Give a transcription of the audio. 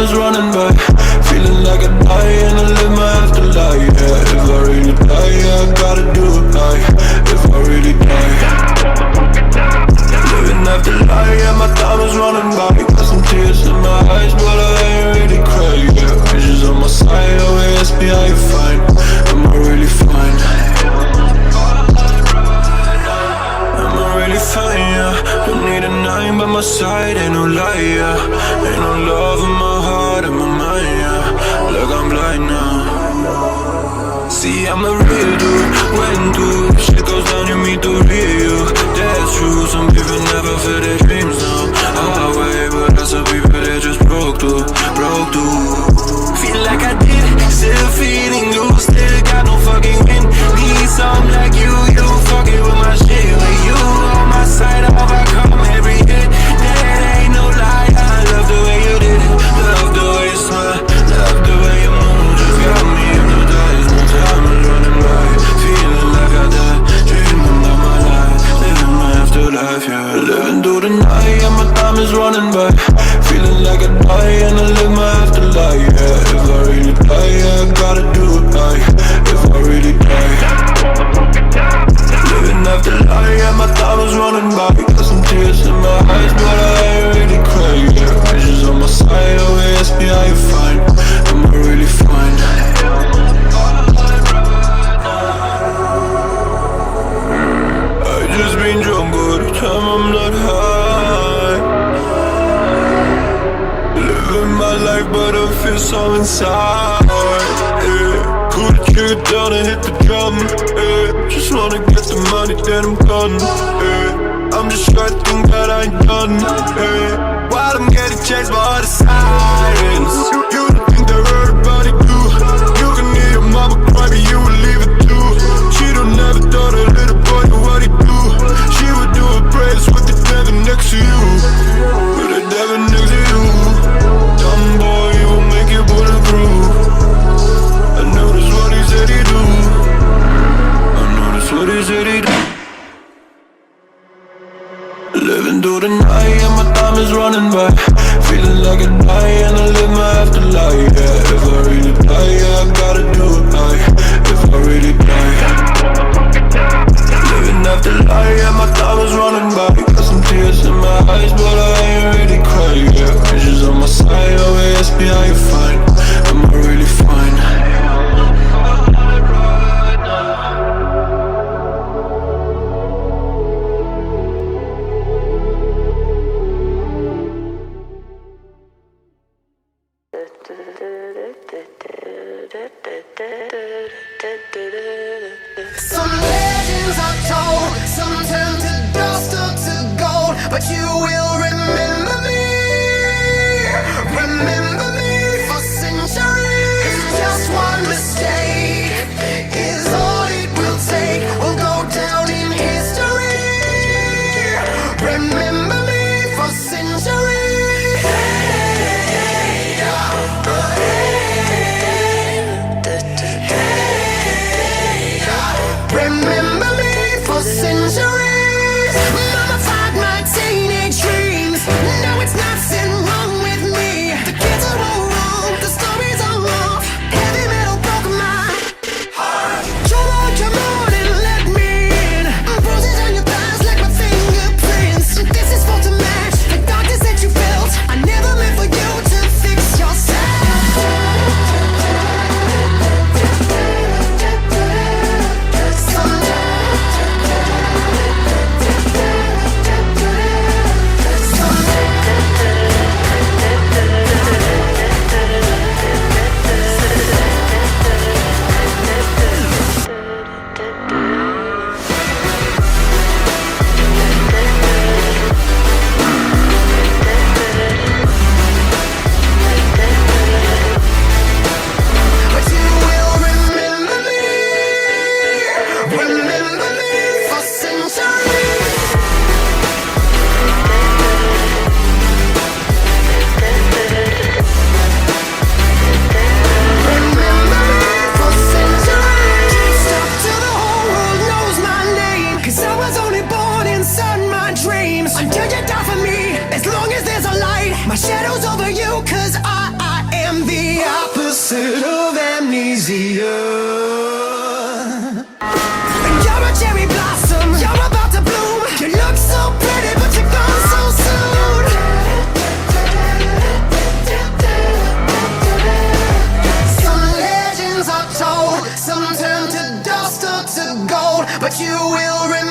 is running by. Feeling like I die and I live my afterlife. Yeah, if I really die, yeah, I gotta do it right. If I really die, living afterlife, yeah, my time is running by. Got some tears in my eyes, but I ain't really crying. Yeah, visions on my side, always ask me how you fine. Am I really fine? Am I really fine? Yeah, don't need a nine by my side, ain't no lie. Yeah, ain't no love in my heart and my mind. Yeah, look, I'm blind now. See, I'm a real dude, when do shit goes down, you meet the real. That's true, some people never feel their dreams now. Highway, but that's some people that just broke through. Feel like I did, still feeling you, still got no fucking win. Need some like you fucking with my shit. With you on my side, I'll overcome every hit. That ain't no lie, I love the way you did it. Love the way you smile, love the way you move. Just got me hypnotized, no time is running by. Feeling like I died, dreaming about my life. Living my afterlife, yeah. Living through the night, yeah, my time is running by. Feeling like I die and I live my afterlife. Yeah, if I really die, yeah, I gotta do it right. If I really die, living afterlife, yeah, my time is running by. Got some tears in my eyes, but I ain't really crying. Yeah, visions on my side, always ask me how you fine. Am I really fine? I just been drunk all the time, I'm not high. Living my life, but I feel so inside. Yeah. Pull the trigger down and hit the drum. Yeah. Just wanna get the money, then I'm gone. Yeah. I'm just trying to think that I ain't done. Yeah. While I'm getting chased by all the sirens, you don't think that everybody do. You can hear your mama cry, but you will leave it too. She don't never thought a little boy knew what he do. She would do her prayers with the devil next to you. With the devil next to you. Dumb boy, you will make it bulletproof. I know that's what he said he'd do. I know that's what he said he'd do. Living through the night and my time is running by. Feeling like I die and I live my afterlife. Yeah, if I really die, yeah, I gotta do it right. If I really die, living afterlife, yeah, my time is running by. Got some tears in my eyes, but I ain't really crying. Yeah, visions on my side, always ask me how you fine. Am I really fine? Some legends are told, some turn to dust or to gold, but you will remember me for centuries. Just one mistake is all it will take. We'll go down in history. Remember me for centuries. Remember me for centuries. Mummified my teenage dreams. No, it's nothing wrong with me. The kids are but you will remember.